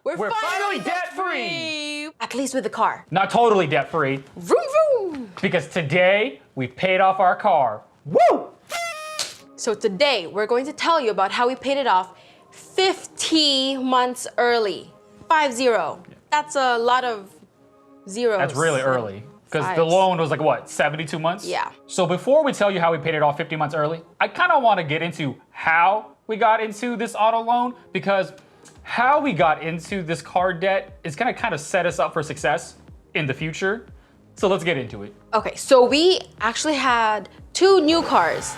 We're finally debt-free! At least with the car. Not totally debt-free. Vroom, vroom. Because today, we paid off our car. Woo! So today, we're going to tell you about how we paid it off 50 months early. 50. That's a lot of zeros. That's really early. Because the loan was like, what, 72 months? Yeah. So before we tell you how we paid it off 50 months early, I kind of want to get into how we got into this auto loan, because how we got into this car debt is going to kind of set us up for success in the future. So let's get into it. Okay, so we actually had 2 new cars.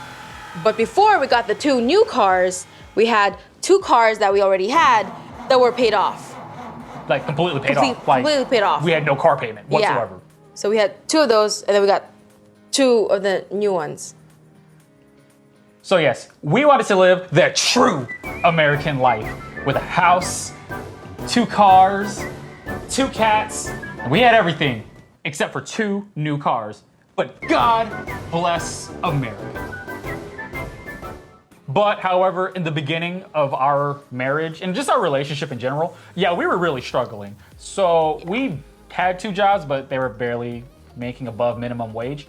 But before we got the 2 new cars, we had 2 cars that we already had that were paid off. Like completely paid off. Like, completely paid off. We had no car payment whatsoever. Yeah. So we had 2 of those, and then we got 2 of the new ones. So yes, we wanted to live the true American life with a house, 2 cars, 2 cats. We had everything except for 2 new cars. But God bless America. But however, in the beginning of our marriage and just our relationship in general, yeah, we were really struggling. So we had 2 jobs, but they were barely making above minimum wage.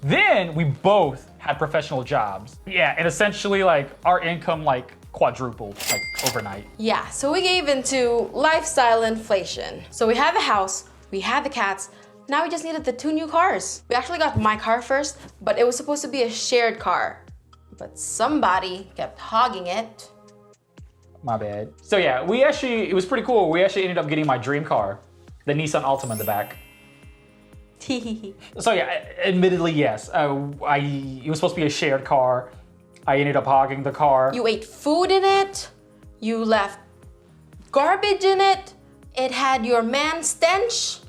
Then we both had professional jobs. Yeah, and essentially like our income like quadrupled like overnight. Yeah, so we gave into lifestyle inflation. So we had the house, we had the cats, now we just needed the 2 new cars. We actually got my car first, but it was supposed to be a shared car. But somebody kept hogging it. My bad. So yeah, it was pretty cool. We actually ended up getting my dream car, the Nissan Altima in the back. So yeah, admittedly, yes. It was supposed to be a shared car. I ended up hogging the car. You ate food in it. You left garbage in it. It had your man stench.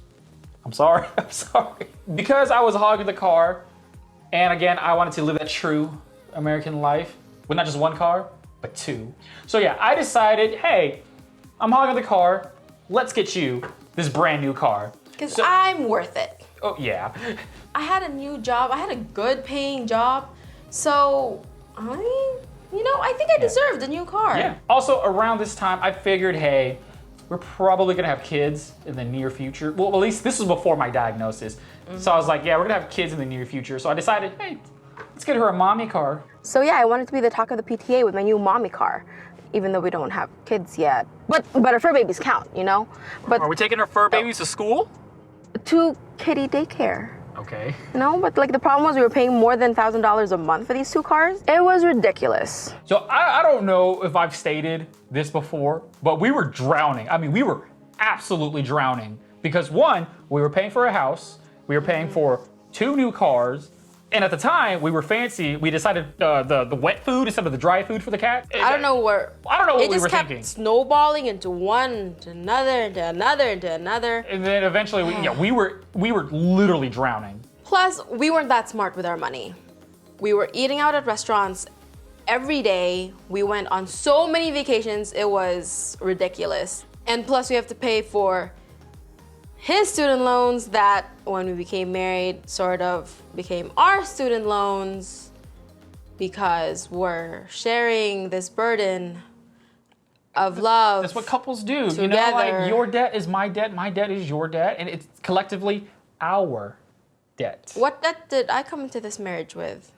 I'm sorry, I'm sorry. Because I was hogging the car, and again, I wanted to live that true American life with not just 1 car, but 2. So yeah, I decided, hey, I'm hogging the car. Let's get you this brand new car. Because I'm worth it. Oh yeah. I had a new job. I had a good paying job. So I think I deserved a new car. Yeah. Also around this time, I figured, hey, we're probably gonna have kids in the near future. Well, at least this was before my diagnosis. So I was like, yeah, we're gonna have kids in the near future. So I decided, hey, let's get her a mommy car. So yeah, I wanted to be the talk of the PTA with my new mommy car, even though we don't have kids yet. But our fur babies count, you know? But are we taking our fur babies to school? To kitty daycare. Okay. You know, but like the problem was we were paying more than $1,000 a month for these 2 cars. It was ridiculous. So I don't know if I've stated this before, but we were drowning. I mean, we were absolutely drowning because 1, we were paying for a house, we were paying for 2 new cars, and at the time we were fancy. We decided the wet food instead of the dry food for the cat. I don't know what we were thinking. It just kept snowballing into one, to another, into another, into another. And then eventually, we were literally drowning. Plus, we weren't that smart with our money. We were eating out at restaurants every day. We went on so many vacations, it was ridiculous. And plus, we have to pay for his student loans that, when we became married, sort of became our student loans because we're sharing this burden of love. That's what couples do. Together. You know, like your debt is my debt is your debt, and it's collectively our debt. What debt did I come into this marriage with?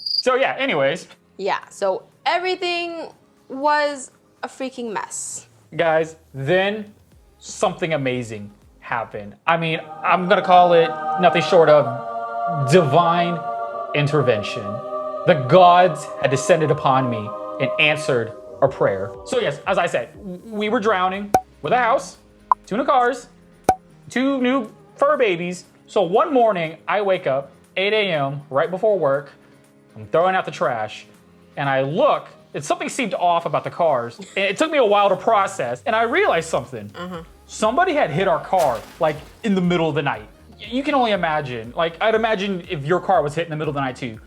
So yeah, anyways. Yeah, so everything was a freaking mess. Guys, then something amazing happened. I mean, I'm gonna call it nothing short of divine intervention. The gods had descended upon me and answered our prayer. So yes, as I said, we were drowning with a house, 2 new cars, 2 new fur babies. So one morning I wake up 8 a.m. right before work. I'm throwing out the trash and I look, and something seemed off about the cars. And it took me a while to process, and I realized something. Somebody had hit our car, like, in the middle of the night. You can only imagine, like, I'd imagine if your car was hit in the middle of the night too,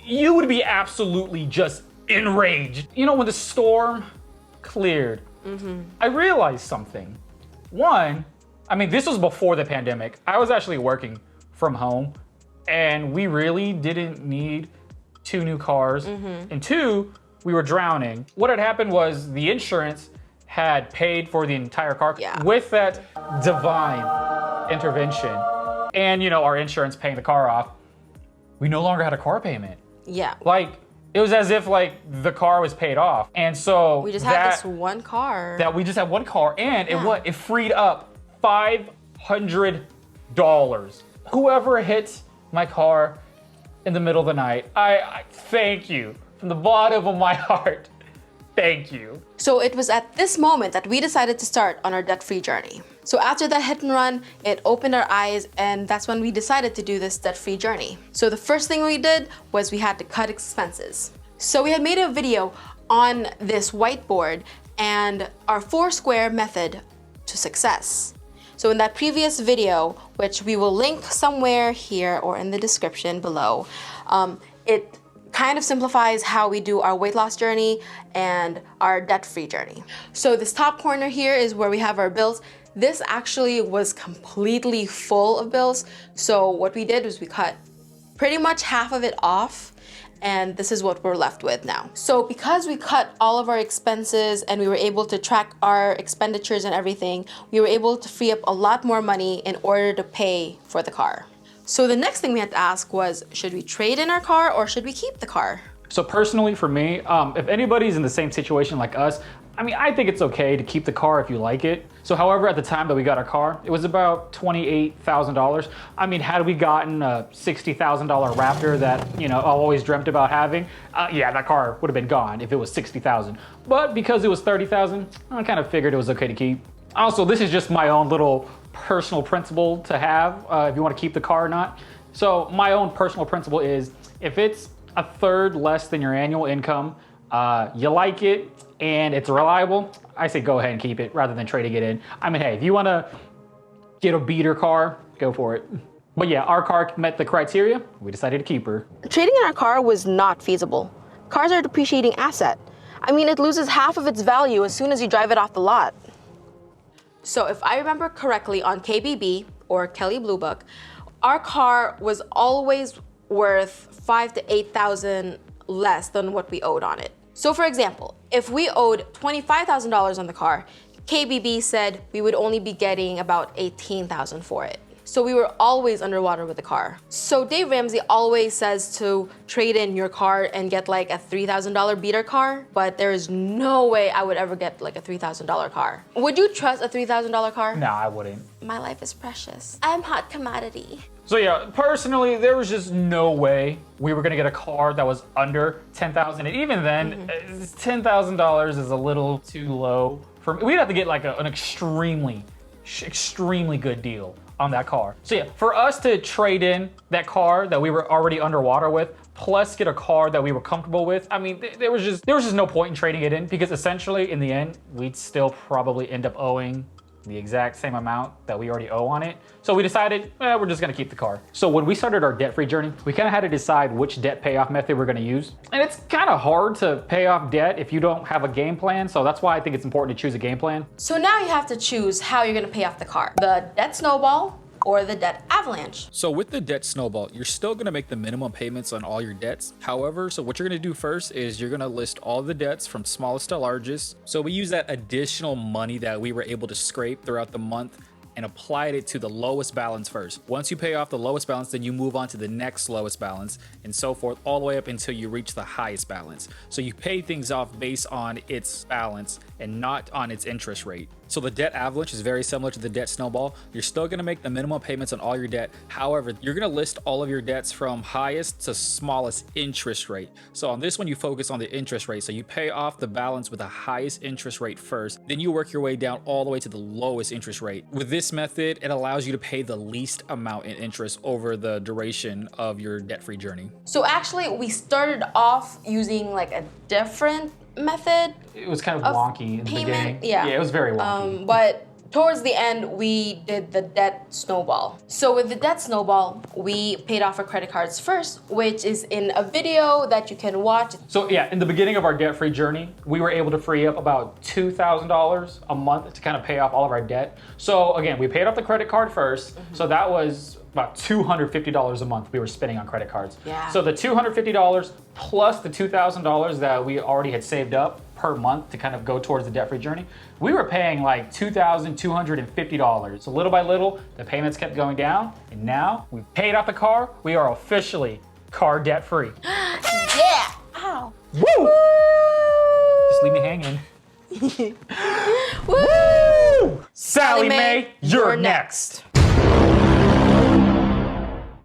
you would be absolutely just enraged. You know, when the storm cleared, I realized something. 1, I mean, this was before the pandemic. I was actually working from home, and we really didn't need 2 new cars. And 2, we were drowning. What had happened was the insurance had paid for the entire car. Yeah. With that divine intervention and, you know, our insurance paying the car off, we no longer had a car payment. Yeah. Like, it was as if like the car was paid off. And so We just had this one car. we just had one car, and Yeah. it freed up $500. Whoever hit my car in the middle of the night, I thank you from the bottom of my heart. Thank you. So it was at this moment that we decided to start on our debt-free journey. So after that hit and run, it opened our eyes, and that's when we decided to do this debt-free journey. So the first thing we did was we had to cut expenses. So we had made a video on this whiteboard and our 4-square method to success. So in that previous video, which we will link somewhere here or in the description below, it kind of simplifies how we do our weight loss journey and our debt-free journey. So this top corner here is where we have our bills. This actually was completely full of bills. So what we did was we cut pretty much half of it off, and this is what we're left with now. So because we cut all of our expenses and we were able to track our expenditures and everything, we were able to free up a lot more money in order to pay for the car. So the next thing we had to ask was, should we trade in our car or should we keep the car? So personally for me, if anybody's in the same situation like us, I mean, I think it's okay to keep the car if you like it. So however, at the time that we got our car, it was about $28,000. I mean, had we gotten a $60,000 Raptor that, you know, I always dreamt about having, yeah, that car would have been gone if it was $60,000. But because it was $30,000, I kind of figured it was okay to keep. Also, this is just my own little personal principle to have if you want to keep the car or not. So my own personal principle is if it's a third less than your annual income, you like it, and it's reliable, I say go ahead and keep it rather than trading it in. I mean, hey, if you want to get a beater car, go for it. But yeah, our car met the criteria. We decided to keep her. Trading in our car was not feasible. Cars are a depreciating asset. I mean, it loses half of its value as soon as you drive it off the lot. So if I remember correctly, on KBB, or Kelly Blue Book, our car was always worth $5,000 to $8,000 less than what we owed on it. So for example, if we owed $25,000 on the car, KBB said we would only be getting about $18,000 for it. So we were always underwater with the car. So Dave Ramsey always says to trade in your car and get like a $3,000 beater car, but there is no way I would ever get like a $3,000 car. Would you trust a $3,000 car? No, I wouldn't. My life is precious. I'm hot commodity. So yeah, personally, there was just no way we were gonna get a car that was under $10,000. And even then, $10,000 is a little too low for me. We'd have to get like an extremely good deal on that car. So yeah, for us to trade in that car that we were already underwater with, plus get a car that we were comfortable with, I mean, there was just no point in trading it in, because essentially in the end, we'd still probably end up owing the exact same amount that we already owe on it. So we decided, we're just gonna keep the car. So when we started our debt-free journey, we kind of had to decide which debt payoff method we're gonna use. And it's kind of hard to pay off debt if you don't have a game plan. So that's why I think it's important to choose a game plan. So now you have to choose how you're gonna pay off the car. The debt snowball or the debt avalanche. So with the debt snowball, you're still gonna make the minimum payments on all your debts. However, so what you're gonna do first is you're gonna list all the debts from smallest to largest. So we use that additional money that we were able to scrape throughout the month and applied it to the lowest balance first. Once you pay off the lowest balance, then you move on to the next lowest balance and so forth, all the way up until you reach the highest balance. So you pay things off based on its balance and not on its interest rate. So the debt avalanche is very similar to the debt snowball. You're still gonna make the minimum payments on all your debt. However, you're gonna list all of your debts from highest to smallest interest rate. So on this one, you focus on the interest rate. So you pay off the balance with the highest interest rate first, then you work your way down all the way to the lowest interest rate. With this method, it allows you to pay the least amount in interest over the duration of your debt-free journey. So actually, we started off using like a different method. It was kind of wonky in the beginning. Yeah, it was very wonky. But towards the end, we did the debt snowball. So with the debt snowball, we paid off our credit cards first, which is in a video that you can watch. So yeah, in the beginning of our debt-free journey, we were able to free up about $2,000 a month to kind of pay off all of our debt. So again, we paid off the credit card first. So that was about $250 a month we were spending on credit cards. Yeah. So the $250 plus the $2,000 that we already had saved up per month to kind of go towards the debt-free journey, we were paying like $2,250. So little by little, the payments kept going down, and now we've paid off the car. We are officially car debt-free. Yeah. Ow. Woo! Just leave me hanging. Woo! Sallie Mae, you're next.